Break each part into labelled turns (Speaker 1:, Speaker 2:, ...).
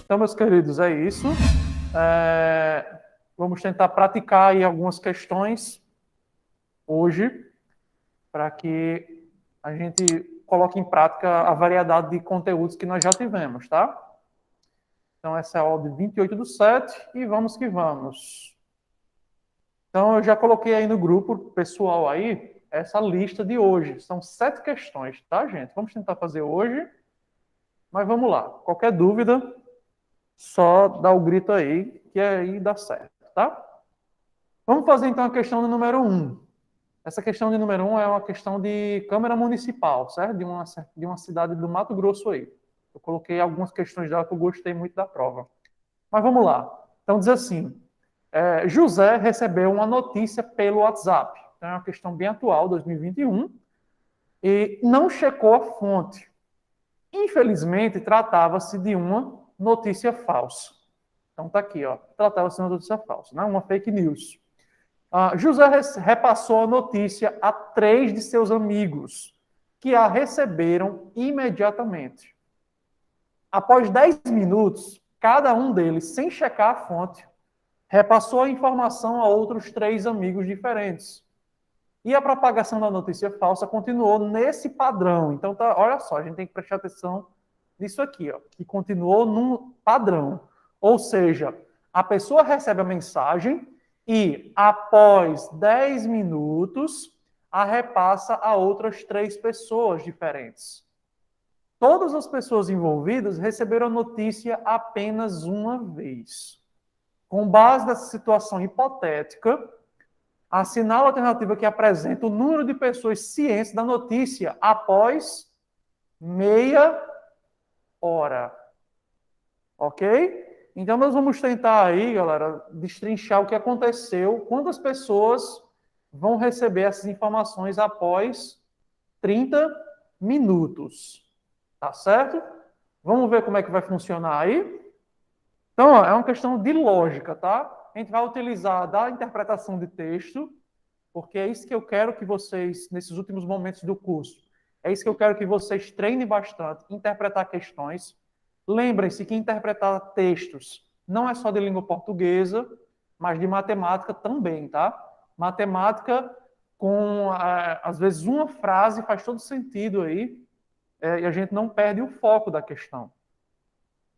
Speaker 1: Então, meus queridos, é isso. Vamos tentar praticar aí algumas questões hoje, para que a gente coloque em prática a variedade de conteúdos que nós já tivemos, tá? Então, essa é a aula de 28/7 e vamos que vamos. Então, eu já coloquei aí no grupo pessoal aí essa lista de hoje. São 7 questões, tá, gente? Vamos tentar fazer hoje, mas vamos lá. Qualquer dúvida, só dá o grito aí, que aí dá certo, tá? Vamos fazer então a questão de número 1. Essa questão de número 1 é uma questão de Câmara Municipal, certo? De uma cidade do Mato Grosso aí. Eu coloquei algumas questões dela que eu gostei muito da prova. Mas vamos lá. Então diz assim, José recebeu uma notícia pelo WhatsApp. Então é uma questão bem atual, 2021, e não checou a fonte. Infelizmente, tratava-se de uma notícia falsa. Então tá aqui, ó. Tratava-se de uma notícia falsa, né? Uma fake news. José repassou a notícia a 3 de seus amigos, que a receberam imediatamente. Após 10 minutos, cada um deles, sem checar a fonte, repassou a informação a outros 3 amigos diferentes. E a propagação da notícia falsa continuou nesse padrão. Então, olha só, a gente tem que prestar atenção nisso aqui, ó, que continuou num padrão. Ou seja, a pessoa recebe a mensagem e, após 10 minutos, a repassa a outras 3 pessoas diferentes. Todas as pessoas envolvidas receberam a notícia apenas uma vez. Com base nessa situação hipotética, assinale a alternativa que apresenta o número de pessoas cientes da notícia após meia hora. Ok? Então, nós vamos tentar aí, galera, destrinchar o que aconteceu, quantas pessoas vão receber essas informações após 30 minutos. Tá certo? Vamos ver como é que vai funcionar aí? Então, ó, é uma questão de lógica, tá? A gente vai utilizar da interpretação de texto, porque é isso que eu quero que vocês, nesses últimos momentos do curso, é isso que eu quero que vocês treinem bastante, interpretar questões. Lembrem-se que interpretar textos não é só de língua portuguesa, mas de matemática também, tá? Matemática com, às vezes, uma frase faz todo sentido aí, e a gente não perde o foco da questão.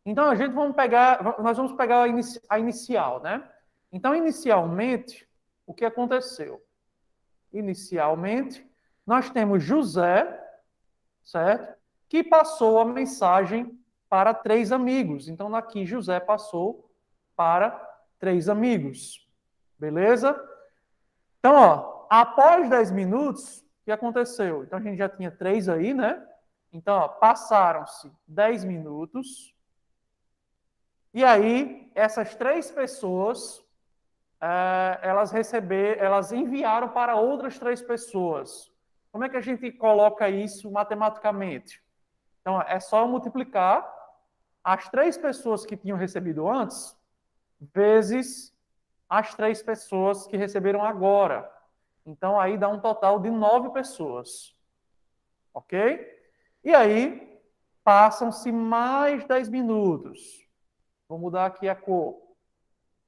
Speaker 1: Então, nós vamos pegar a inicial, né? Então, inicialmente, o que aconteceu? Inicialmente, nós temos José, certo? Que passou a mensagem para 3 amigos. Então, aqui, José passou para 3 amigos. Beleza? Então, ó, após 10 minutos, o que aconteceu? Então, a gente já tinha 3 aí, né? Então, ó, passaram-se 10 minutos. E aí, essas 3 pessoas, elas enviaram para outras 3 pessoas. Como é que a gente coloca isso matematicamente? Então, é só multiplicar as 3 pessoas que tinham recebido antes, vezes as 3 pessoas que receberam agora. Então, aí dá um total de 9 pessoas. Ok? E aí, passam-se mais 10 minutos. Vou mudar aqui a cor.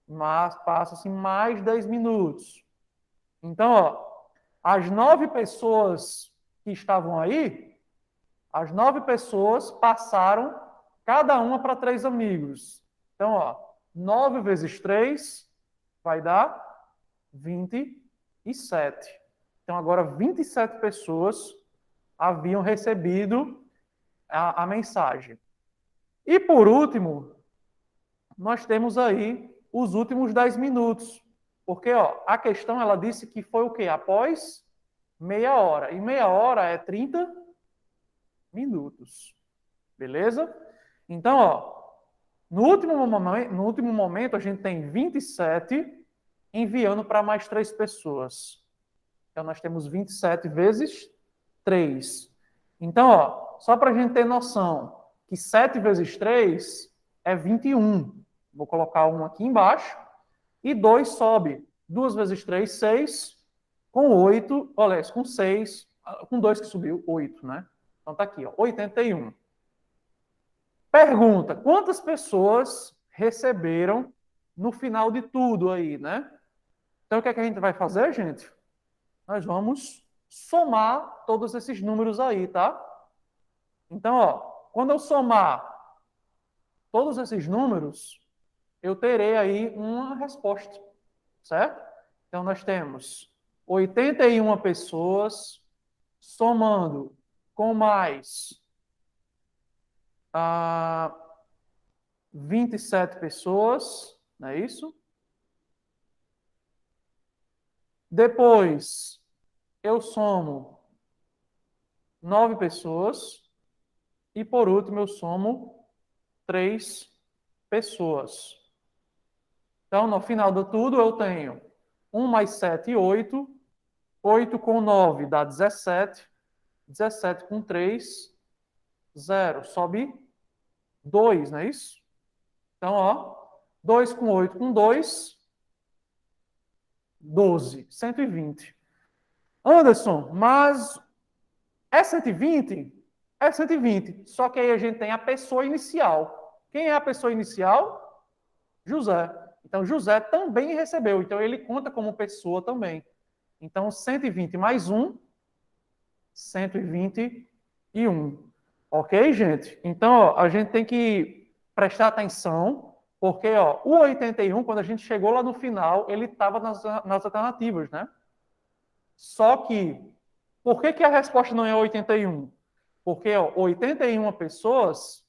Speaker 1: Mas passa-se mais 10 minutos. Então, ó, as 9 pessoas que estavam aí, as 9 pessoas passaram cada uma para 3 amigos. Então, ó, 9 vezes 3 vai dar 27. Então, agora 27 pessoas haviam recebido a mensagem. E, por último, nós temos aí os últimos 10 minutos. Porque ó, a questão ela disse que foi o quê? Após meia hora. E meia hora é 30 minutos. Beleza? Então, ó, no último momento, a gente tem 27 enviando para mais 3 pessoas. Então, nós temos 27 vezes 3. Então, ó, só para a gente ter noção que 7 vezes 3 é 21. Vou colocar um aqui embaixo. E 2 sobe. 2 vezes 3, 6. Com 8, olha, com 6, com 2 que subiu, 8, né? Então tá aqui, ó, 81. Pergunta: quantas pessoas receberam no final de tudo aí, né? Então, o que é que a gente vai fazer, gente? Nós vamos somar todos esses números aí, tá? Então, ó, quando eu somar todos esses números, eu terei aí uma resposta, certo? Então, nós temos 81 pessoas somando com mais 27 pessoas, não é isso? Depois, eu somo 9 pessoas. E, por último, eu somo 3 pessoas. Então, no final de tudo, eu tenho 1 mais 7, 8. 8 com 9 dá 17. 17 com 3, 0. Sobe 2, não é isso? Então, ó, 2 com 8 com 2, 12. 120. Anderson, mas é 120? É 120. Só que aí a gente tem a pessoa inicial. Quem é a pessoa inicial? José. Então, José também recebeu. Então, ele conta como pessoa também. Então, 120 mais 1, 121. Ok, gente? Então, ó, a gente tem que prestar atenção, porque ó, o 81, quando a gente chegou lá no final, ele estava nas alternativas, né? Só que, por que a resposta não é 81? Porque ó, 81 pessoas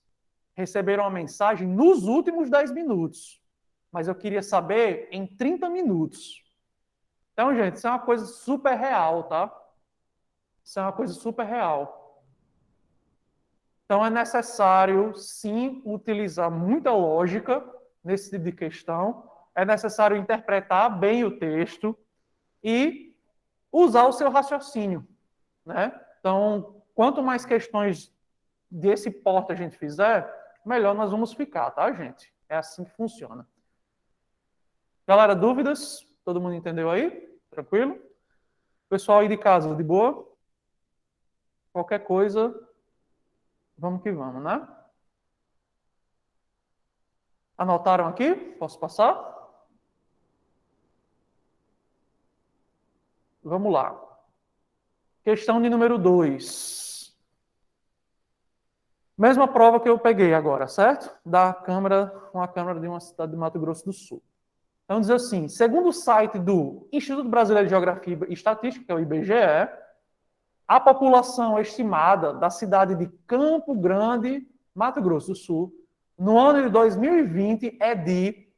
Speaker 1: receberam a mensagem nos últimos 10 minutos. Mas eu queria saber em 30 minutos. Então, gente, isso é uma coisa super real, tá? Isso é uma coisa super real. Então, é necessário, sim, utilizar muita lógica nesse tipo de questão. É necessário interpretar bem o texto e usar o seu raciocínio, né? Então, quanto mais questões desse porte a gente fizer, melhor nós vamos ficar, tá, gente? É assim que funciona. Galera, dúvidas? Todo mundo entendeu aí? Tranquilo? Pessoal aí de casa, de boa? Qualquer coisa, vamos que vamos, né? Anotaram aqui? Posso passar? Vamos lá. Questão de número 2. Mesma prova que eu peguei agora, certo? Da Câmara, uma Câmara de uma cidade de Mato Grosso do Sul. Então, diz assim: segundo o site do Instituto Brasileiro de Geografia e Estatística, que é o IBGE, a população estimada da cidade de Campo Grande, Mato Grosso do Sul, no ano de 2020 é de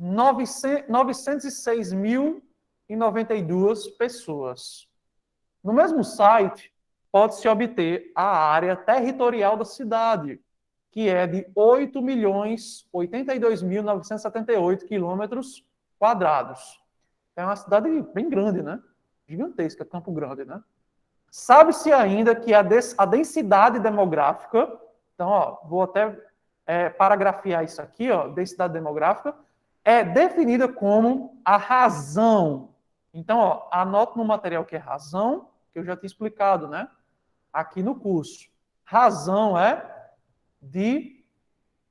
Speaker 1: 906.092 pessoas. No mesmo site, pode-se obter a área territorial da cidade, que é de 8.082.978 quilômetros quadrados. É uma cidade bem grande, né? Gigantesca, Campo Grande, né? Sabe-se ainda que a densidade demográfica, então, ó, vou até paragrafiar isso aqui, ó, densidade demográfica, é definida como a razão. Então, ó, anoto no material que é razão, que eu já tinha explicado, né? Aqui no curso. Razão é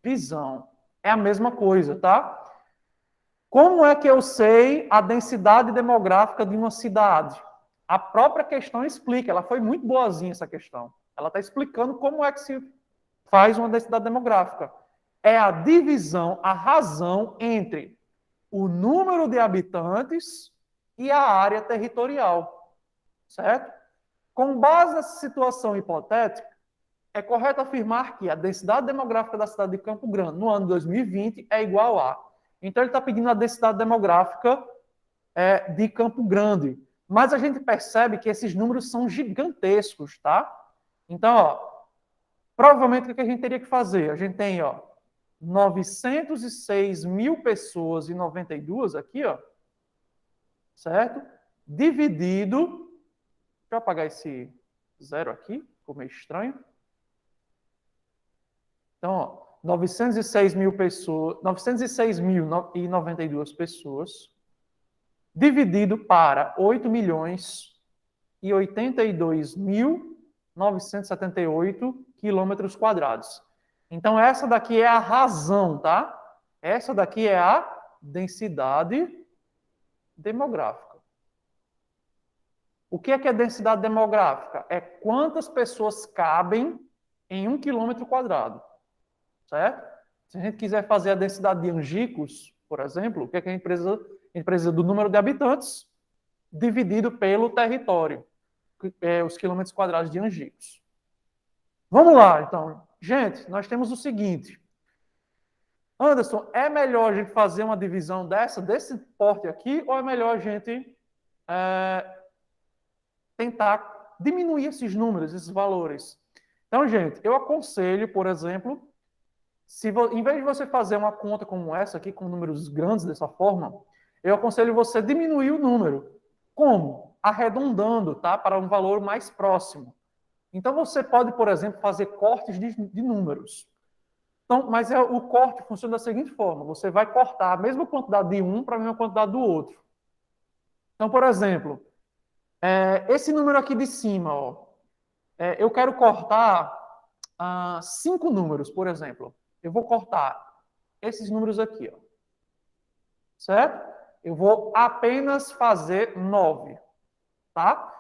Speaker 1: divisão. É a mesma coisa, tá? Como é que eu sei a densidade demográfica de uma cidade? A própria questão explica, ela foi muito boazinha essa questão. Ela está explicando como é que se faz uma densidade demográfica. É a divisão, a razão entre o número de habitantes e a área territorial, certo? Com base nessa situação hipotética, é correto afirmar que a densidade demográfica da cidade de Campo Grande no ano 2020 é igual a. Então, ele está pedindo a densidade demográfica de Campo Grande. Mas a gente percebe que esses números são gigantescos, tá? Então, ó, provavelmente o que a gente teria que fazer? A gente tem, ó, 906 mil pessoas e 92 aqui, ó, certo? Dividido, deixa eu apagar esse zero aqui, ficou meio estranho. Então, ó, 906 mil pessoas, 906.092 pessoas, dividido para 8.082.978 quilômetros quadrados. Então, essa daqui é a razão, tá? Essa daqui é a densidade demográfica. O que é densidade demográfica? É quantas pessoas cabem em 1 km², certo? Se a gente quiser fazer a densidade de Angicos, por exemplo, o que a gente precisa? A gente precisa do número de habitantes dividido pelo território, os quilômetros quadrados de Angicos. Vamos lá, então. Gente, nós temos o seguinte. Anderson, é melhor a gente fazer uma divisão desse porte aqui, ou é melhor a gente tentar diminuir esses números, esses valores? Então, gente, eu aconselho, por exemplo, em vez de você fazer uma conta como essa aqui, com números grandes dessa forma, eu aconselho você diminuir o número. Como? Arredondando, tá? Para um valor mais próximo. Então, você pode, por exemplo, fazer cortes de números. Então, mas o corte funciona da seguinte forma: você vai cortar a mesma quantidade de um para a mesma quantidade do outro. Então, por exemplo, esse número aqui de cima, ó, eu quero cortar 5 números, por exemplo. Eu vou cortar esses números aqui, ó, certo? Eu vou apenas fazer 9, tá?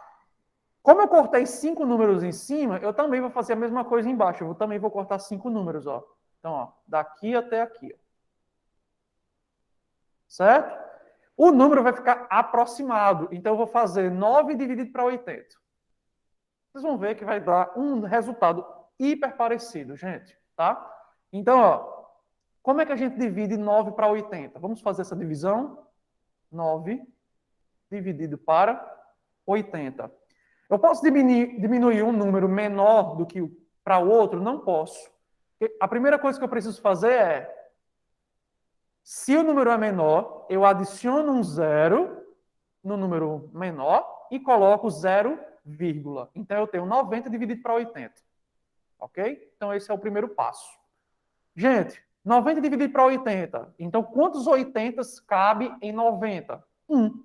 Speaker 1: Como eu cortei 5 números em cima, eu também vou fazer a mesma coisa embaixo. Eu também vou cortar 5 números, ó. Então, ó, daqui até aqui, ó. Certo? O número vai ficar aproximado. Então, eu vou fazer 9 dividido para 80. Vocês vão ver que vai dar um resultado hiper parecido, gente. Tá? Então, ó, como é que a gente divide 9 para 80? Vamos fazer essa divisão. 9 dividido para 80. Eu posso diminuir um número menor do que para o outro? Não posso. A primeira coisa que eu preciso fazer é, se o número é menor, eu adiciono um zero no número menor e coloco 0, vírgula. Então, eu tenho 90 dividido para 80. Ok? Então, esse é o primeiro passo. Gente, 90 dividido para 80. Então, quantos 80 cabe em 90? 1.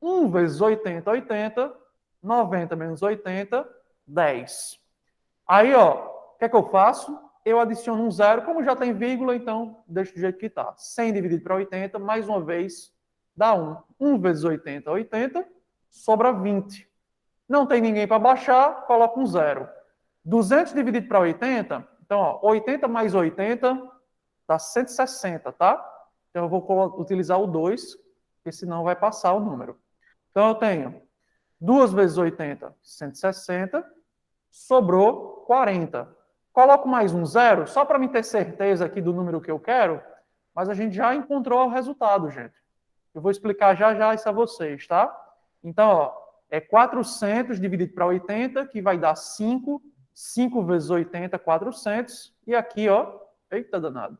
Speaker 1: 1 vezes 80, 80. 90 menos 80, 10. Aí, ó, o que é que eu faço? Eu adiciono um zero, como já tem vírgula, então deixo do jeito que está. 100 dividido para 80, mais uma vez, dá 1. 1 vezes 80, 80, sobra 20. Não tem ninguém para baixar, coloco um zero. 200 dividido para 80, então, ó, 80 mais 80 dá 160, tá? Então, eu vou utilizar o 2, porque senão vai passar o número. Então, eu tenho 2 vezes 80, 160, sobrou 40. Coloco mais um zero, só para me ter certeza aqui do número que eu quero, mas a gente já encontrou o resultado, gente. Eu vou explicar já já isso a vocês, tá? Então, ó, é 400 dividido para 80, que vai dar 5. 5 vezes 80, 400. E aqui, ó, eita danado.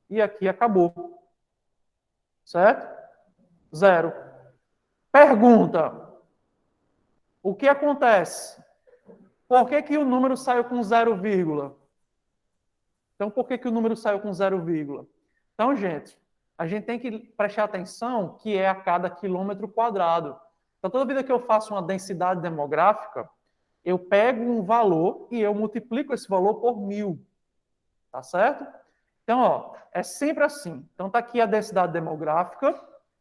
Speaker 1: E aqui acabou. Certo? Zero. Pergunta. O que acontece? Por que o número saiu com 0, vírgula? Então, por que o número saiu com 0, vírgula? Então, gente, a gente tem que prestar atenção que é a cada quilômetro quadrado. Então, toda vida que eu faço uma densidade demográfica, eu pego um valor e eu multiplico esse valor por 1000. Tá certo? Então, ó, é sempre assim. Então, tá aqui a densidade demográfica,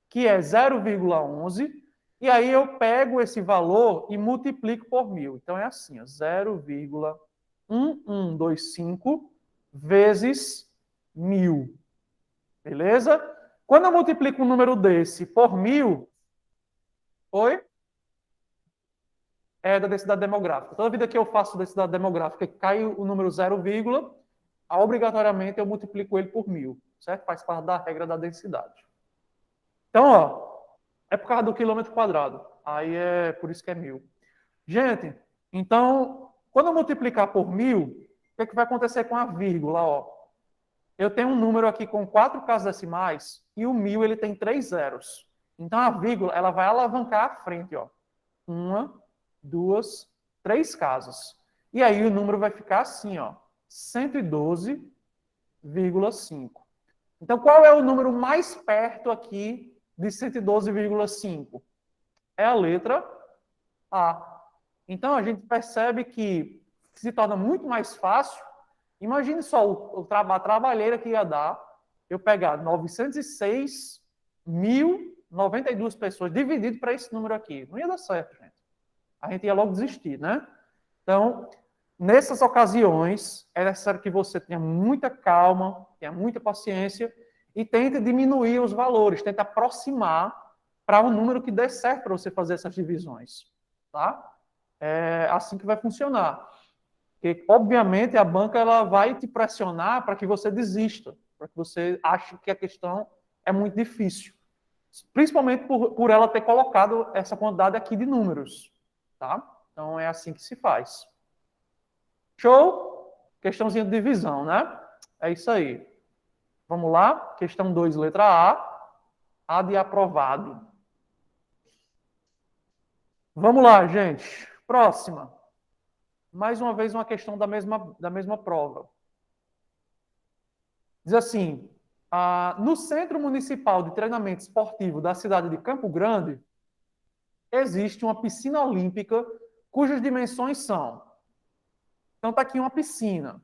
Speaker 1: que é 0,11, e aí eu pego esse valor e multiplico por 1000. Então, é assim, 0,1125 vezes 1000. Beleza? Quando eu multiplico um número desse por 1000, oi? É da densidade demográfica. Toda vida que eu faço densidade demográfica e cai o número 0, obrigatoriamente eu multiplico ele por 1000, certo? Faz parte da regra da densidade. Então, ó, é por causa do quilômetro quadrado. Aí é por isso que é 1000. Gente, então, quando eu multiplicar por 1000, o que é que vai acontecer com a vírgula, ó? Eu tenho um número aqui com 4 casas decimais e o 1000 ele tem 3 zeros. Então, a vírgula ela vai alavancar à frente, ó. 1, 2, 3 casas. E aí o número vai ficar assim, ó. 112,5. Então, qual é o número mais perto aqui de 112,5? É a letra A. Então, a gente percebe que se torna muito mais fácil Imagine só a trabalheira que ia dar eu pegar 906.092 pessoas dividido para esse número aqui. Não ia dar certo, gente. A gente ia logo desistir, né? Então, nessas ocasiões, é necessário que você tenha muita calma, tenha muita paciência e tente diminuir os valores, tente aproximar para um número que dê certo para você fazer essas divisões, tá? É assim que vai funcionar. Porque, obviamente, a banca ela vai te pressionar para que você desista, para que você ache que a questão é muito difícil. Principalmente por ela ter colocado essa quantidade aqui de números, tá? Então, é assim que se faz. Show? Questãozinha de divisão, né? É isso aí. Vamos lá? Questão 2, letra A. A de aprovado. Vamos lá, gente. Próxima. Mais uma vez, uma questão da mesma prova. Diz assim, no Centro Municipal de Treinamento Esportivo da cidade de Campo Grande, existe uma piscina olímpica cujas dimensões são... Então, está aqui uma piscina.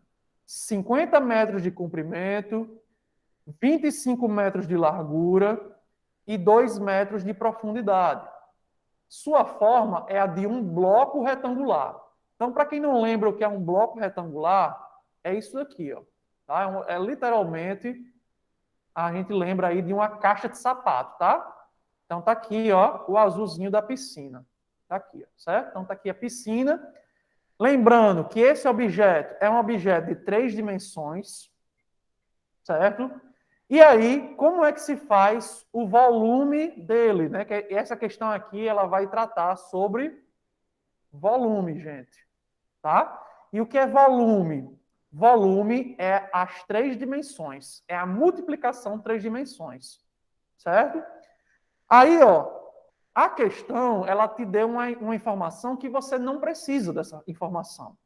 Speaker 1: 50 metros de comprimento, 25 metros de largura e 2 metros de profundidade. Sua forma é a de um bloco retangular. Então, para quem não lembra o que é um bloco retangular, é isso aqui, ó. Tá? É literalmente, a gente lembra aí de uma caixa de sapato, tá? Então, tá aqui, ó, o azulzinho da piscina. Tá aqui, ó, certo? Então, tá aqui a piscina. Lembrando que esse objeto é um objeto de 3 dimensões, certo? E aí, como é que se faz o volume dele, né? Que essa questão aqui, ela vai tratar sobre volume, gente, tá? E o que é volume? Volume é as 3 dimensões, é a multiplicação de 3 dimensões, certo? Aí, ó, a questão, ela te deu uma informação que você não precisa dessa informação.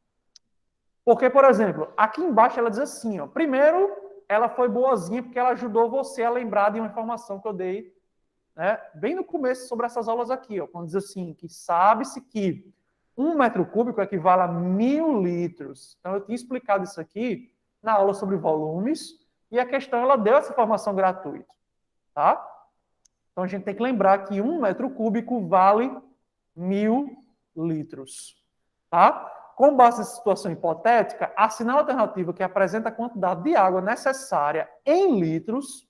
Speaker 1: Porque, por exemplo, aqui embaixo ela diz assim, ó, primeiro, ela foi boazinha porque ela ajudou você a lembrar de uma informação que eu dei, né, bem no começo sobre essas aulas aqui, ó, quando diz assim, que sabe-se que 1 metro cúbico equivale a 1.000 litros. Então, eu tinha explicado isso aqui na aula sobre volumes e a questão, ela deu essa informação gratuita, tá? Então, a gente tem que lembrar que 1 metro cúbico vale 1.000 litros, tá? Com base nessa situação hipotética, assinale a alternativa que apresenta a quantidade de água necessária em litros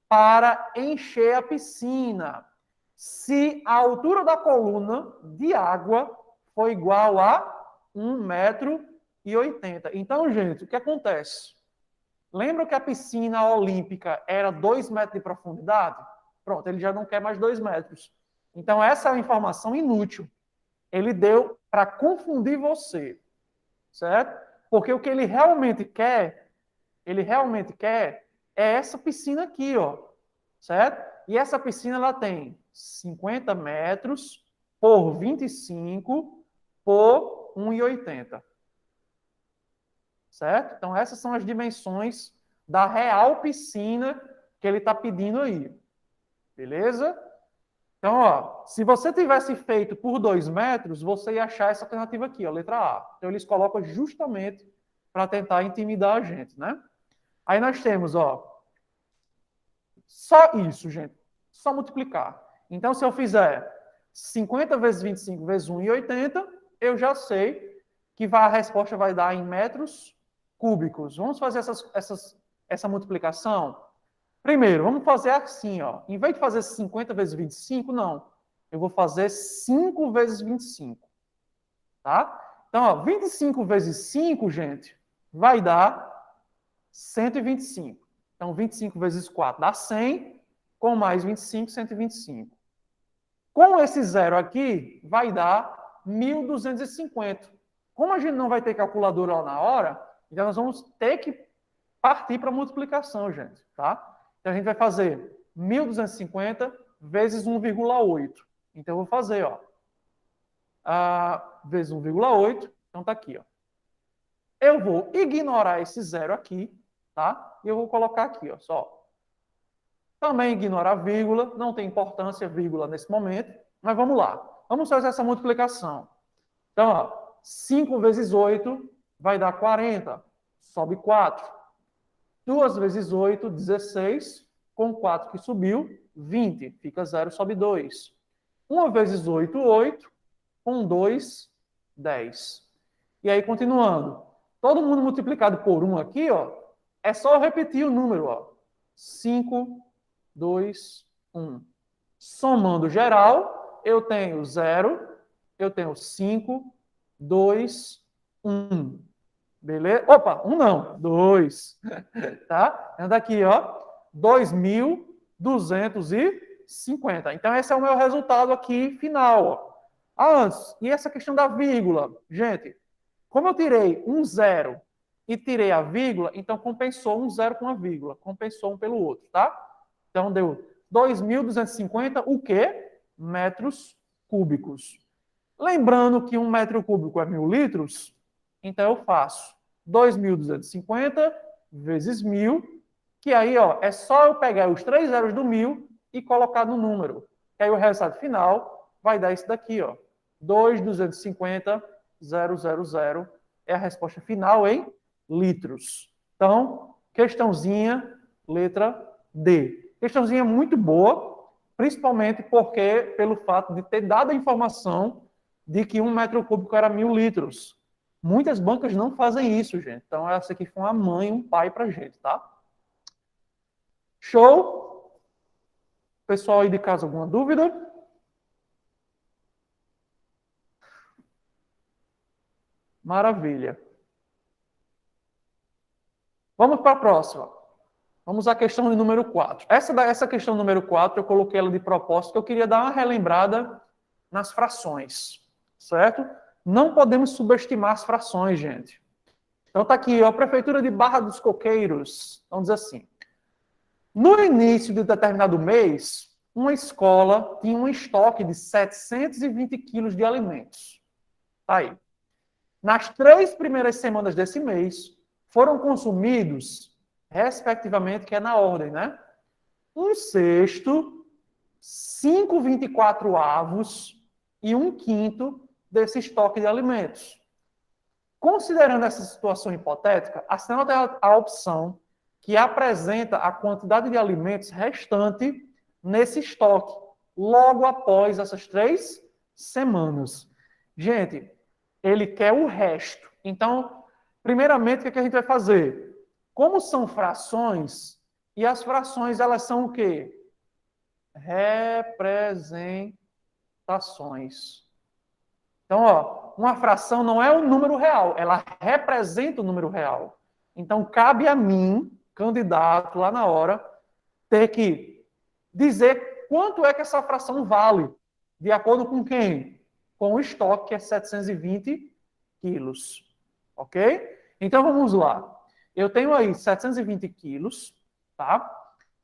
Speaker 1: para encher a piscina, se a altura da coluna de água for igual a 1,80 m. Então, gente, o que acontece? Lembra que a piscina olímpica era 2 metros de profundidade? Pronto, ele já não quer mais 2 metros. Então, essa é uma informação inútil. Ele deu para confundir você, certo? Porque o que ele realmente quer é essa piscina aqui, ó, certo? E essa piscina, ela tem 50 metros por 25 por 1,80. Certo? Então, essas são as dimensões da real piscina que ele está pedindo aí. Beleza? Então, ó, se você tivesse feito por 2 metros, você ia achar essa alternativa aqui, ó, letra A. Então, eles colocam justamente para tentar intimidar a gente, né? Aí nós temos, ó, só isso, gente. Só multiplicar. Então, se eu fizer 50 vezes 25 vezes 1,80, eu já sei que a resposta vai dar em metros cúbicos. Vamos fazer essa multiplicação? Primeiro, vamos fazer assim, ó. Em vez de fazer 50 vezes 25, não. Eu vou fazer 5 vezes 25. Tá? Então, ó, 25 vezes 5, gente, vai dar 125. Então, 25 vezes 4 dá 100, com mais 25, 125. Com esse zero aqui, vai dar 1.250. Como a gente não vai ter calculadora lá na hora, então nós vamos ter que partir para a multiplicação, gente, tá? Então, a gente vai fazer 1.250 vezes 1,8. Então, eu vou fazer, ó, vezes 1,8. Então, tá aqui, ó. Eu vou ignorar esse zero aqui, tá? E eu vou colocar aqui, ó, só. Também ignorar a vírgula, não tem importância vírgula nesse momento, mas vamos lá. Vamos fazer essa multiplicação. Então, ó, 5 vezes 8 vai dar 40. sobe 4. 2 vezes 8, 16. Com 4 que subiu, 20. Fica 0, sobe 2. 1 vezes 8, 8. Com 2, 10. E aí, continuando. Todo mundo multiplicado por 1 aqui, ó, é só eu repetir o número, ó. 5, 2, 1. Somando geral, eu tenho 0, eu tenho 5, 2, 1. Beleza? Opa, 1 não, 2. Tá? Anda aqui, ó. 2.250. Então, esse é o meu resultado aqui final, ó. Antes, e essa questão da vírgula? Gente, como eu tirei um zero e tirei a vírgula, então compensou um zero com a vírgula. Compensou um pelo outro, tá? Então, deu 2.250, o quê? Metros cúbicos. Lembrando que 1 metro cúbico é 1.000 litros, então eu faço 2.250 vezes 1.000, que aí ó, é só eu pegar os 3 zeros do 1.000 e colocar no número. Que aí o resultado final vai dar isso daqui, ó. 2.250.000 é a resposta final em litros. Então, questãozinha, letra D. Questãozinha muito boa, principalmente porque pelo fato de ter dado a informação de que 1 metro cúbico era 1.000 litros. Muitas bancas não fazem isso, gente. Então, essa aqui foi uma mãe, um pai pra gente, tá? Show? Pessoal aí de casa, alguma dúvida? Maravilha. Vamos para a próxima. Vamos à questão de número 4. Essa questão número 4, eu coloquei ela de propósito, que eu queria dar uma relembrada nas frações, certo? Não podemos subestimar as frações, gente. Então tá aqui, ó, a Prefeitura de Barra dos Coqueiros, vamos dizer assim. No início de determinado mês, uma escola tinha um estoque de 720 quilos de alimentos. Tá aí. Nas 3 primeiras semanas desse mês, foram consumidos, respectivamente, que é na ordem, né? 1/6, 5/24 e 1/5 desse estoque de alimentos. Considerando essa situação hipotética, assinale a opção que apresenta a quantidade de alimentos restante nesse estoque, logo após essas 3 semanas. Gente, ele quer o resto. Então, primeiramente, o que a gente vai fazer? Como são frações, e as frações, elas são o quê? Representações. Então, ó, uma fração não é o número real, ela representa o número real. Então, cabe a mim, candidato, lá na hora, ter que dizer quanto é que essa fração vale, de acordo com quem? Com o estoque, que é 720 quilos. Ok? Então, vamos lá. Eu tenho aí 720 quilos, tá?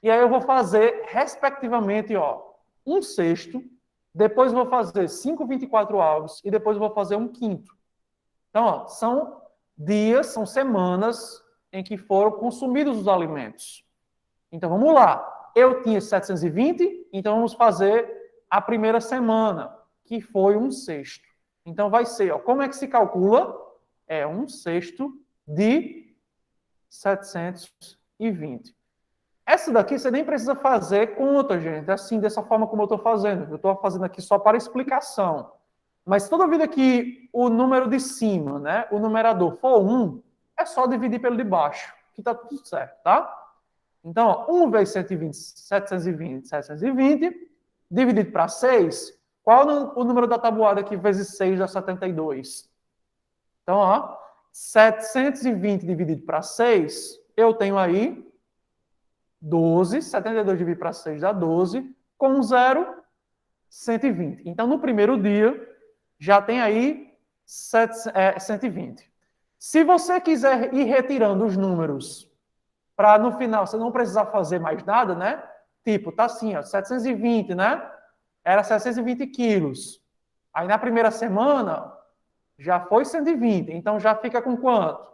Speaker 1: E aí eu vou fazer, respectivamente, ó, 1/6, depois vou fazer 5/24 e depois vou fazer 1/5. Então, ó, são dias, são semanas em que foram consumidos os alimentos. Então, vamos lá. Eu tinha 720, então vamos fazer a primeira semana, que foi 1/6. Então, vai ser, ó, como é que se calcula? É 1/6 de 720. Essa daqui você nem precisa fazer conta, gente. Assim, dessa forma como eu estou fazendo. Eu estou fazendo aqui só para explicação. Mas toda vida que o número de cima, né, o numerador for 1, é só dividir pelo de baixo, que está tudo certo, tá? Então, ó, 1 vezes 720, dividido para 6, qual o número da tabuada aqui vezes 6 dá 72? Então, ó, 720 dividido para 6, eu tenho aí 12, 72 dividido para 6 dá 12, com 0, 120. Então, no primeiro dia, já tem aí 120. Se você quiser ir retirando os números para no final você não precisar fazer mais nada, né? Tipo, tá assim, ó, 720, né? Era 720 quilos. Aí na primeira semana já foi 120. Então já fica com quanto?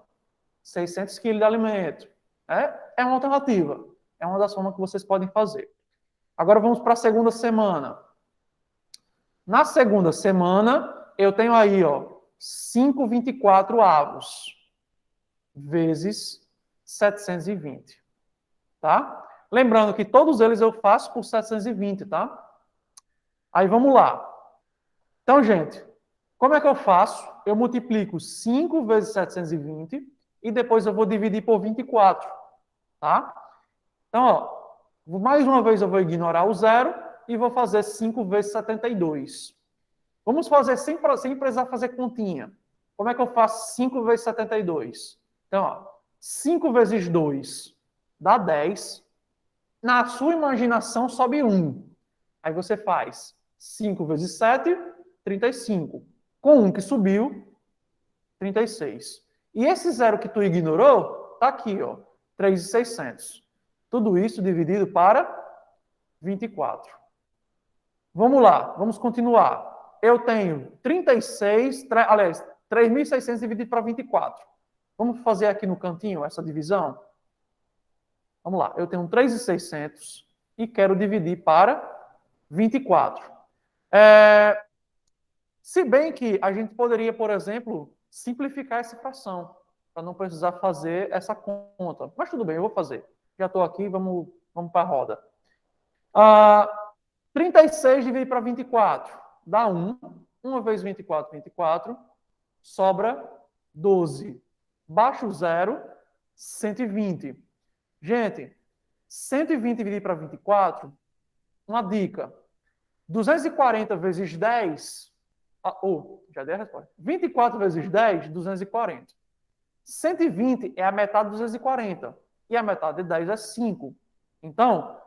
Speaker 1: 600 quilos de alimento. É uma alternativa. É uma das formas que vocês podem fazer. Agora vamos para a segunda semana. Na segunda semana, eu tenho aí, ó, 5/24. vezes 720. Tá? Lembrando que todos eles eu faço por 720, tá? Aí vamos lá. Então, gente, como é que eu faço? Eu multiplico 5 vezes 720 e depois eu vou dividir por 24, tá? Então, ó, mais uma vez eu vou ignorar o zero e vou fazer 5 vezes 72. Vamos fazer sem precisar fazer continha. Como é que eu faço 5 vezes 72? Então, ó, 5 vezes 2 dá 10. Na sua imaginação sobe 1. Aí você faz 5 vezes 7, 35. Com 1 que subiu, 36. E esse zero que tu ignorou, tá aqui, ó, 3.600. Tudo isso dividido para 24. Vamos lá, vamos continuar. Eu tenho 36, aliás, 3.600 dividido para 24. Vamos fazer aqui no cantinho essa divisão? Vamos lá, eu tenho 3.600 e quero dividir para 24. Se bem que a gente poderia, por exemplo, simplificar essa fração, para não precisar fazer essa conta. Mas tudo bem, eu vou fazer. Já estou aqui, vamos para a roda. 36 dividido para 24 dá 1. 1 vezes 24, 24. Sobra 12. Baixo zero, 120. Gente, 120 dividido para 24, uma dica. 240 vezes 10, já dei a resposta. 24 vezes 10, 240. 120 é a metade de 240. E a metade de 10 é 5. Então,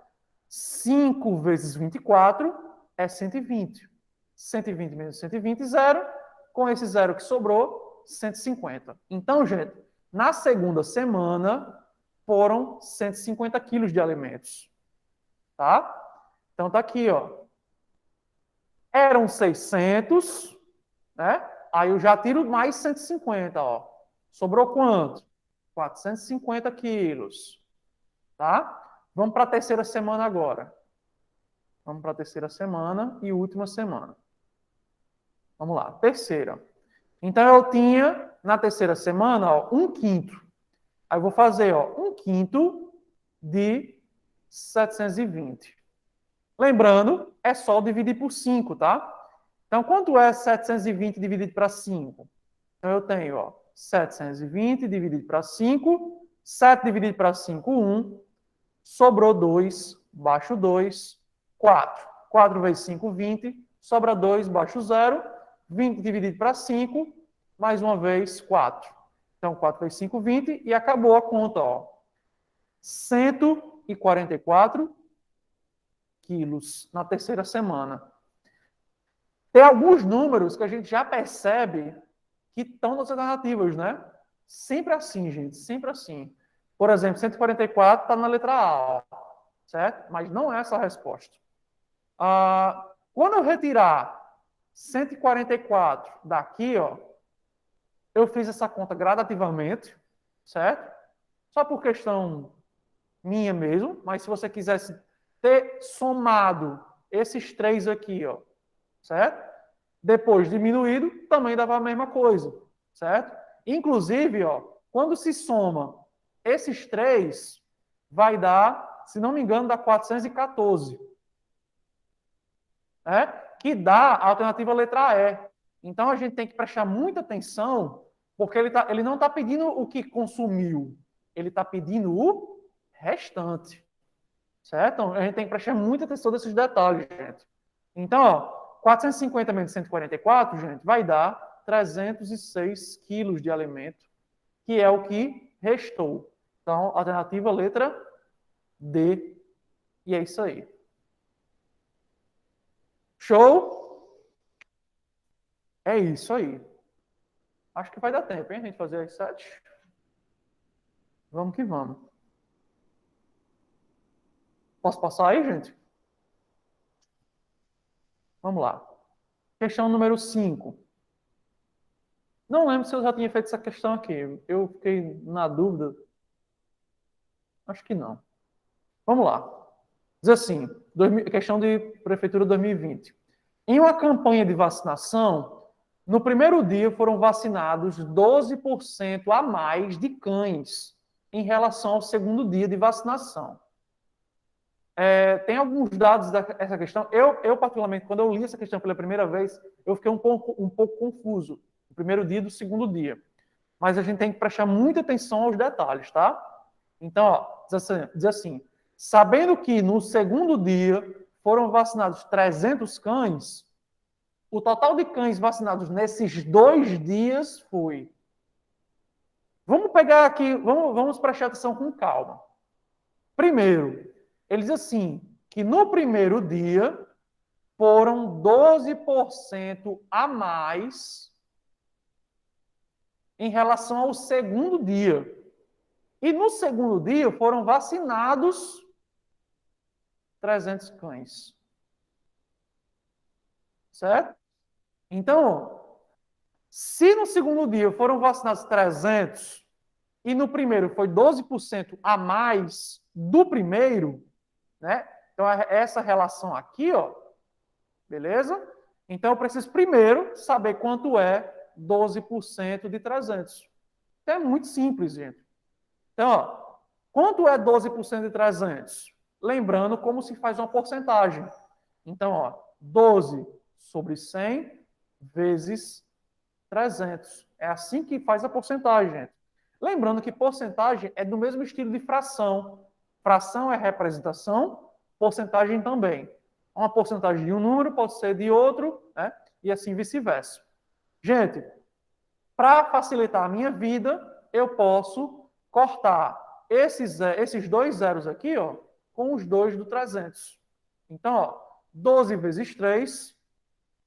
Speaker 1: 5 vezes 24 é 120. 120 menos 120, zero. Com esse zero que sobrou, 150. Então, gente, na segunda semana, foram 150 quilos de alimentos. Tá? Então, tá aqui, ó. Eram 600, né? Aí eu já tiro mais 150, ó. Sobrou quanto? 450 quilos. Tá? Vamos para a terceira semana agora. Vamos para a terceira semana e última semana. Vamos lá, terceira. Então, eu tinha, na terceira semana, ó, 1/5. Aí eu vou fazer, ó, 1/5 de 720. Lembrando, é só dividir por 5, tá? Então, quanto é 720 dividido para 5? Então, eu tenho, ó, 720 dividido para 5, 7 dividido para 5, 1. Sobrou 2, baixo 2, 4. 4 vezes 5, 20. Sobra 2, baixo 0. 20 dividido para 5, mais uma vez, 4. Então, 4 vezes 5, 20. E acabou a conta, ó. 144 quilos na terceira semana. Tem alguns números que a gente já percebe que estão nas alternativas, né? Sempre assim, gente, sempre assim. Por exemplo, 144 está na letra A, certo? Mas não é essa a resposta. Quando eu retirar 144 daqui, ó, eu fiz essa conta gradativamente, certo? Só por questão minha mesmo, mas se você quisesse ter somado esses três aqui, ó, certo? Depois diminuído, também dava a mesma coisa, certo? Inclusive, ó, quando se soma esses três, vai dar, se não me engano, dá 414. Que dá a alternativa letra E. Então, a gente tem que prestar muita atenção, porque ele não está pedindo o que consumiu, ele está pedindo o restante. Certo? Então, a gente tem que prestar muita atenção nesses detalhes, gente. Então, ó, 450 menos 144, gente, vai dar 306 quilos de alimento, que é o que restou. Então, alternativa letra D. E é isso aí. Show? É isso aí. Acho que vai dar tempo, hein, a gente fazer as 7. Vamos que vamos. Posso passar aí, gente? Vamos lá. Questão número 5. Não lembro se eu já tinha feito essa questão aqui. Eu fiquei na dúvida. Acho que não. Vamos lá. Diz assim, questão de Prefeitura 2020. Em uma campanha de vacinação, No primeiro dia foram vacinados 12% a mais de cães em relação ao segundo dia de vacinação. Tem alguns dados dessa questão. Eu, particularmente, quando eu li essa questão pela primeira vez, eu fiquei um pouco confuso. No primeiro dia e do segundo dia. Mas a gente tem que prestar muita atenção aos detalhes, tá? Então, ó, diz assim, sabendo que no segundo dia foram vacinados 300 cães, o total de cães vacinados nesses 2 dias foi... Vamos pegar aqui, vamos prestar atenção com calma. Primeiro, ele diz assim, que no primeiro dia foram 12% a mais em relação ao segundo dia. E no segundo dia foram vacinados 300 cães. Certo? Então, se no segundo dia foram vacinados 300 e no primeiro foi 12% a mais do primeiro, né? Então, essa relação aqui, ó, beleza? Então, eu preciso primeiro saber quanto é 12% de 300. Então, é muito simples, gente. Então, ó, quanto é 12% de 300? Lembrando como se faz uma porcentagem. Então, ó, 12 sobre 100 vezes 300. É assim que faz a porcentagem, gente. Lembrando que porcentagem é do mesmo estilo de fração. Fração é representação, porcentagem também. Uma porcentagem de um número pode ser de outro, né? E assim vice-versa. Gente, para facilitar a minha vida, eu posso cortar esses 2 zeros aqui, ó, com os 2 do 300. Então, ó, 12 vezes 3,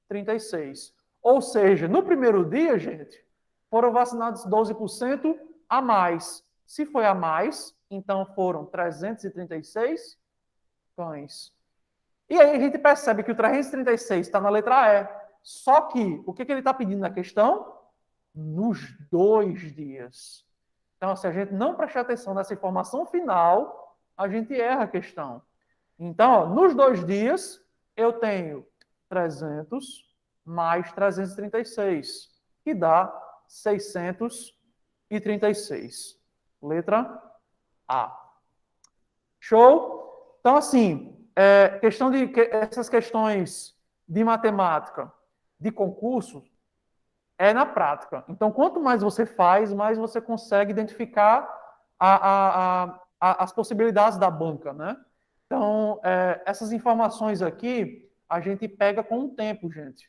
Speaker 1: 36. Ou seja, no primeiro dia, gente, foram vacinados 12% a mais. Se foi a mais, então foram 336 cães. E aí a gente percebe que o 336 está na letra E. Só que, o que ele está pedindo na questão? Nos 2 dias. Então, se a gente não prestar atenção nessa informação final, a gente erra a questão. Então, ó, nos 2 dias, eu tenho 300 mais 336, que dá 636. Letra A. Show? Então, assim, essas questões de matemática, de concurso, é na prática. Então, quanto mais você faz, mais você consegue identificar as possibilidades da banca, né? Então, essas informações aqui, a gente pega com o tempo, gente.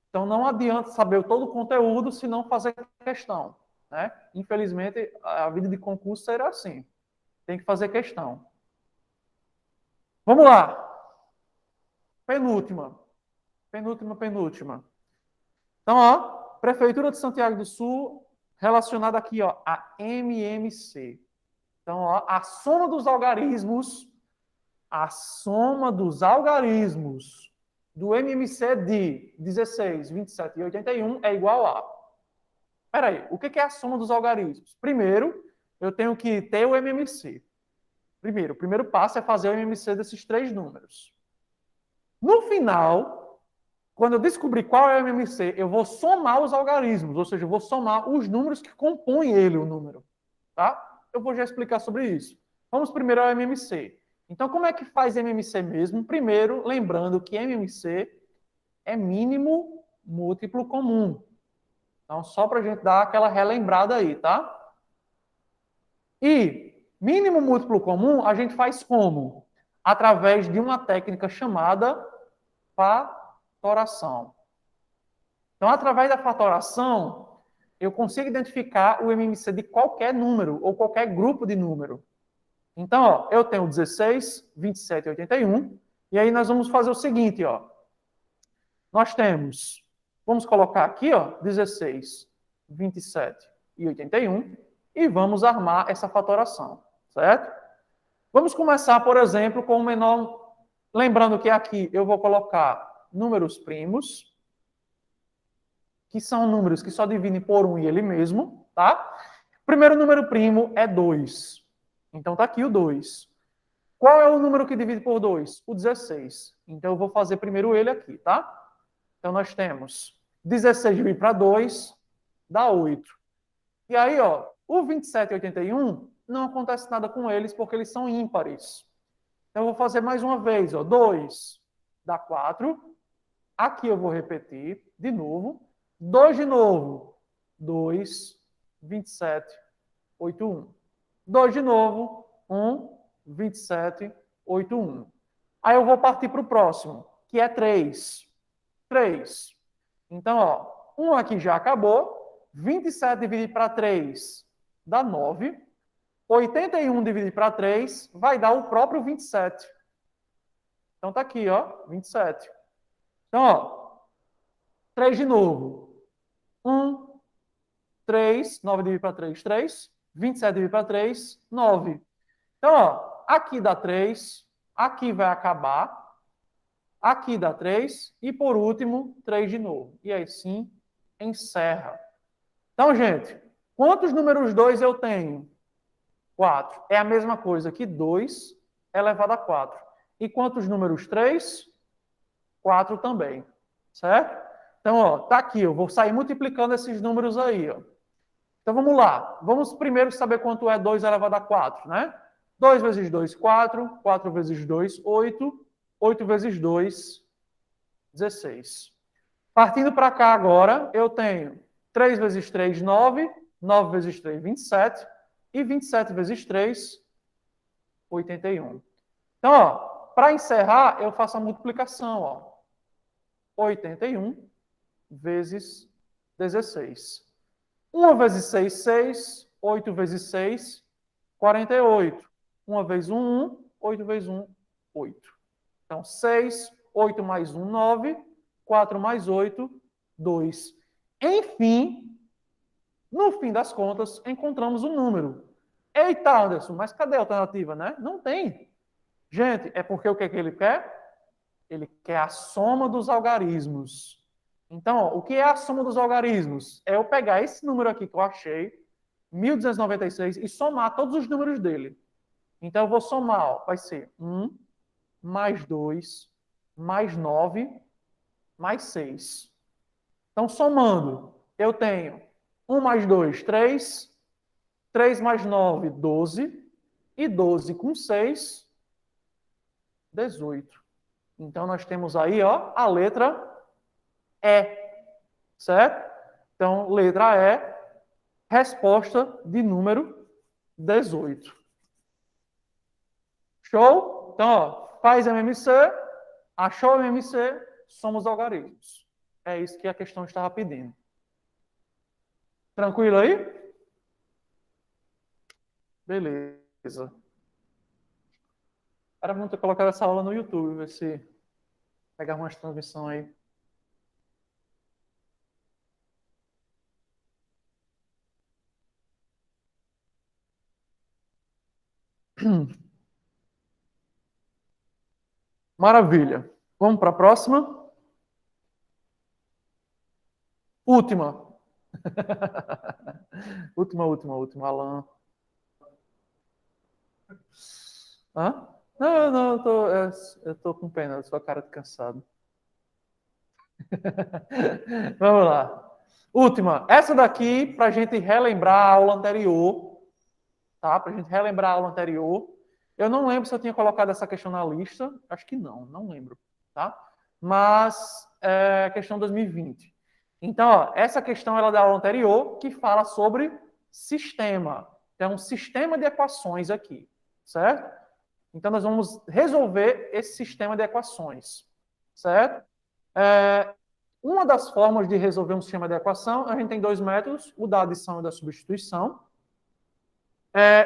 Speaker 1: Então, não adianta saber todo o conteúdo se não fazer questão, né? Infelizmente, a vida de concurso será assim. Tem que fazer questão. Vamos lá. Penúltima. Então, ó, Prefeitura de Santiago do Sul, relacionada aqui, ó, a MMC. Então, ó, a soma dos algarismos do MMC de 16, 27 e 81 é igual a... Espera aí, o que é a soma dos algarismos? Primeiro, eu tenho que ter o MMC. O primeiro passo é fazer o MMC desses 3 números. No final, quando eu descobrir qual é o MMC, eu vou somar os algarismos, ou seja, eu vou somar os números que compõem ele, o número. Tá? Eu vou já explicar sobre isso. Vamos primeiro ao MMC. Então, como é que faz MMC mesmo? Primeiro, lembrando que MMC é mínimo múltiplo comum. Então, só para a gente dar aquela relembrada aí, tá? E mínimo múltiplo comum a gente faz como? Através de uma técnica chamada fatoração. Então, através da fatoração, eu consigo identificar o MMC de qualquer número ou qualquer grupo de número. Então, ó, eu tenho 16, 27 e 81. E aí nós vamos fazer o seguinte, ó. Nós temos, vamos colocar aqui, ó, 16, 27 e 81. E vamos armar essa fatoração, certo? Vamos começar, por exemplo, com o menor... Lembrando que aqui eu vou colocar números primos, que são números que só dividem por 1 e ele mesmo, tá? O primeiro número primo é 2. Então, está aqui o 2. Qual é o número que divide por 2? O 16. Então, eu vou fazer primeiro ele aqui, tá? Então, nós temos 16 dividido para 2 dá 8. E aí, ó, o 27 e 81 não acontece nada com eles porque eles são ímpares. Então, eu vou fazer mais uma vez, ó, 2 dá 4. Aqui eu vou repetir de novo. 2 de novo. 2, 27, 81. 2 de novo. 1, 27, 81. Aí eu vou partir para o próximo, que é 3. 3. Então, ó, 1 aqui já acabou. 27 dividido para 3 dá 9. 81 dividido para 3 vai dar o próprio 27. Então, tá aqui, ó, 27. Então, ó, 3 de novo. 1, 3, 9 dividido para 3, 3. 27 dividido para 3, 9. Então, ó, aqui dá 3, aqui vai acabar, aqui dá 3, e por último, 3 de novo. E aí sim, encerra. Então, gente, quantos números 2 eu tenho? 4. É a mesma coisa que 2 elevado a 4. E quantos números 3? 4 também. Certo? Então, ó, tá aqui, eu vou sair multiplicando esses números aí, ó. Então, vamos lá. Vamos primeiro saber quanto é 2 elevado a 4, né? 2 vezes 2, 4. 4 vezes 2, 8. 8 vezes 2, 16. Partindo para cá agora, eu tenho 3 vezes 3, 9. 9 vezes 3, 27. E 27 vezes 3, 81. Então, ó, para encerrar, eu faço a multiplicação, ó. 81 vezes 16. 1 vezes 6, 6. 8 vezes 6, 48. 1 vezes 1, 1. 8 vezes 1, 8. Então, 6, 8 mais 1, 9. 4 mais 8, 2. Enfim, no fim das contas, encontramos um número. Eita, Anderson, mas cadê a alternativa, né? Não tem. Gente, é porque o que é que ele quer? Ele quer a soma dos algarismos. Então, ó, o que é a soma dos algarismos? É eu pegar esse número aqui que eu achei, 1296, e somar todos os números dele. Então, eu vou somar, ó, vai ser 1, mais 2, mais 9, mais 6. Então, somando, eu tenho 1 mais 2, 3. 3 mais 9, 12. E 12 com 6, 18. Então, nós temos aí, ó, a letra E, certo? Então, letra E, resposta de número 18. Show? Então, ó, faz MMC, achou MMC, somos algarismos. É isso que a questão estava pedindo. Tranquilo aí? Beleza. Era bom ter colocado essa aula no YouTube, ver se pegar umas transmissões aí. Maravilha. Vamos para a próxima? Última. última, Alan. Hã? Não, não, eu tô com pena da sua cara de cansado. Vamos lá. Última. Essa daqui, para a gente relembrar a aula anterior, tá? Para a gente relembrar a aula anterior. Eu não lembro se eu tinha colocado essa questão na lista. Acho que não, não lembro, tá? Mas é questão 2020. Então, ó, essa questão ela é da aula anterior, que fala sobre sistema. Então, um sistema de equações aqui, certo? Então, nós vamos resolver esse sistema de equações, certo? Uma das formas de resolver um sistema de equação, a gente tem dois métodos, o da adição e o da substituição.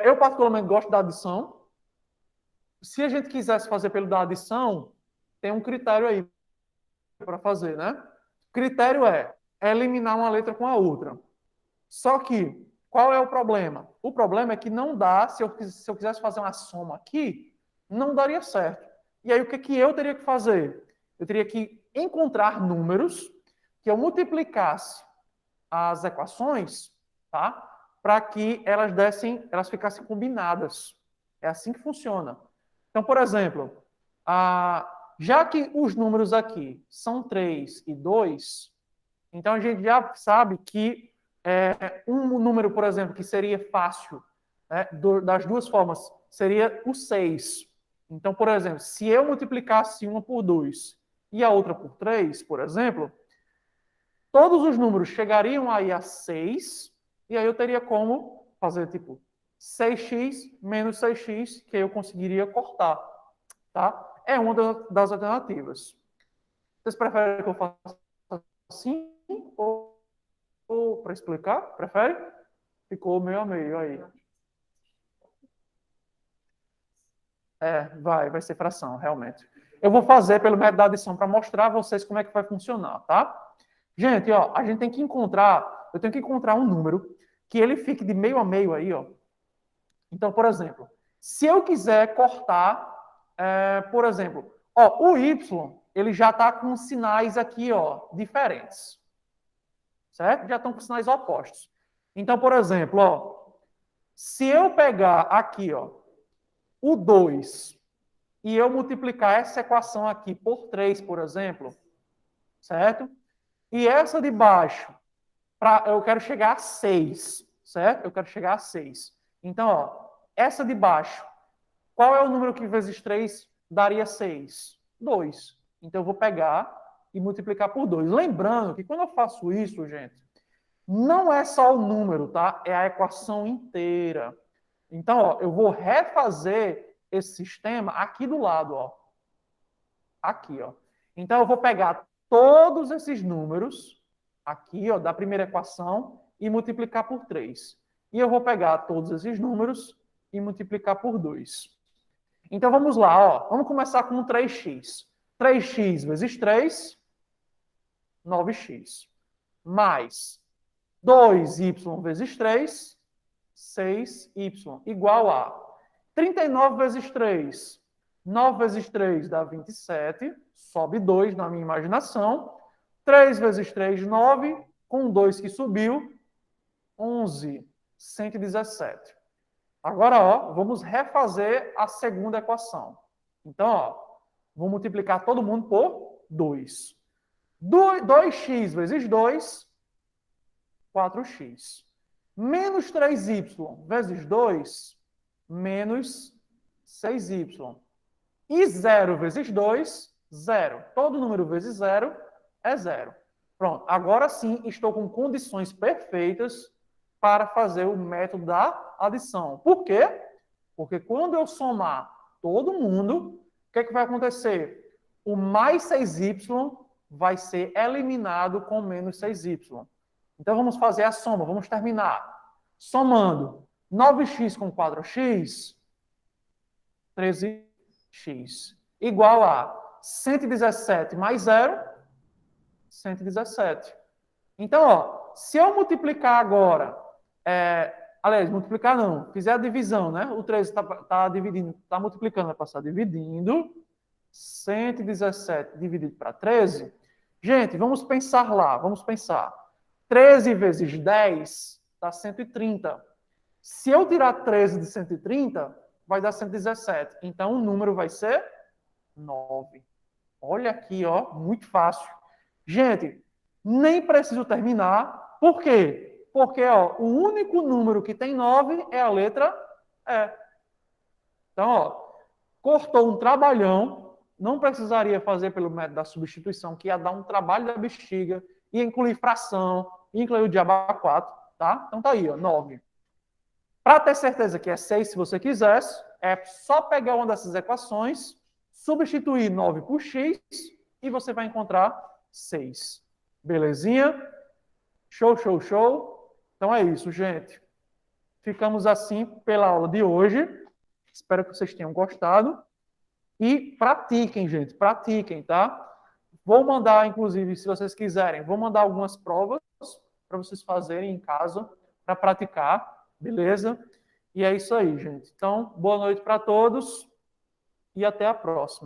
Speaker 1: Eu, particularmente, gosto da adição. Se a gente quisesse fazer pelo da adição, tem um critério aí para fazer, né? O critério é eliminar uma letra com a outra. Só que, qual é o problema? O problema é que não dá, se eu quisesse fazer uma soma aqui, não daria certo. E aí, o que eu teria que fazer? Eu teria que encontrar números que eu multiplicasse as equações, tá? Para que elas ficassem combinadas. É assim que funciona. Então, por exemplo, já que os números aqui são 3 e 2, Então, a gente já sabe que um número, por exemplo, que seria fácil, né, das duas formas, seria o 6. Então, por exemplo, se eu multiplicasse uma por 2 e a outra por 3, por exemplo, todos os números chegariam aí a 6, e aí eu teria como fazer, tipo, 6x menos 6x, que eu conseguiria cortar, tá? É uma das alternativas. Vocês preferem que eu faça assim ou para explicar? Prefere? Ficou meio a meio aí. Vai ser fração, realmente. Eu vou fazer pelo método da adição para mostrar a vocês como é que vai funcionar, tá? Gente, ó, a gente tem que encontrar, eu tenho que encontrar um número que ele fique de meio a meio aí, ó. Então, por exemplo, se eu quiser cortar, por exemplo, ó, o y, ele já está com sinais aqui, ó, diferentes. Certo? Já estão com sinais opostos. Então, por exemplo, ó, se eu pegar aqui, ó, o 2 e eu multiplicar essa equação aqui por 3, por exemplo, certo? E essa de baixo, eu quero chegar a 6, certo? Eu quero chegar a 6. Então, ó, essa de baixo, qual é o número que vezes 3 daria 6? 2. Então, eu vou pegar e multiplicar por 2. Lembrando que quando eu faço isso, gente, não é só o número, tá? É a equação inteira. Então, ó, eu vou refazer esse sistema aqui do lado, ó. Aqui, ó. Então, eu vou pegar todos esses números aqui, ó, da primeira equação e multiplicar por 3. E eu vou pegar todos esses números e multiplicar por 2. Então, vamos lá, ó. Vamos começar com 3x. 3x vezes 3, 9x. Mais 2y vezes 3, 6y, igual a 39 vezes 3. 9 vezes 3 dá 27, sobe 2 na minha imaginação. 3 vezes 3, 9, com 2 que subiu, 11, 117. Agora, ó, vamos refazer a segunda equação. Então, ó, vou multiplicar todo mundo por 2. 2x vezes 2, 4x. Menos 3y vezes 2, menos 6y. E 0 vezes 2, 0. Todo número vezes 0 é 0. Pronto, agora sim estou com condições perfeitas para fazer o método da adição. Por quê? Porque quando eu somar todo mundo, o que, é que vai acontecer? O mais 6y vai ser eliminado com menos 6y. Então, vamos fazer a soma, vamos terminar. Somando 9x com 4x, 13x, igual a 117 mais 0, 117. Então, ó, se eu multiplicar agora, aliás, multiplicar não, fizer a divisão, né? O 13 está dividindo, está multiplicando, vai passar dividindo. 117 dividido para 13. Gente, vamos pensar lá, vamos pensar. 13 vezes 10 dá 130. Se eu tirar 13 de 130, vai dar 117. Então, o número vai ser 9. Olha aqui, ó, muito fácil. Gente, nem preciso terminar. Por quê? Porque ó, o único número que tem 9 é a letra E. Então, ó, cortou um trabalhão, não precisaria fazer pelo método da substituição, que ia dar um trabalho da bexiga, ia incluir fração, ia incluir o diabo a 4, tá? Então tá aí, ó, 9. Para ter certeza que é 6, se você quisesse, é só pegar uma dessas equações, substituir 9 por x e você vai encontrar 6. Belezinha? Show, show, show. Então é isso, gente. Ficamos assim pela aula de hoje. Espero que vocês tenham gostado. E pratiquem, gente, pratiquem, tá? Vou mandar, inclusive, se vocês quiserem, vou mandar algumas provas para vocês fazerem em casa, para praticar, beleza? E é isso aí, gente. Então, boa noite para todos e até a próxima.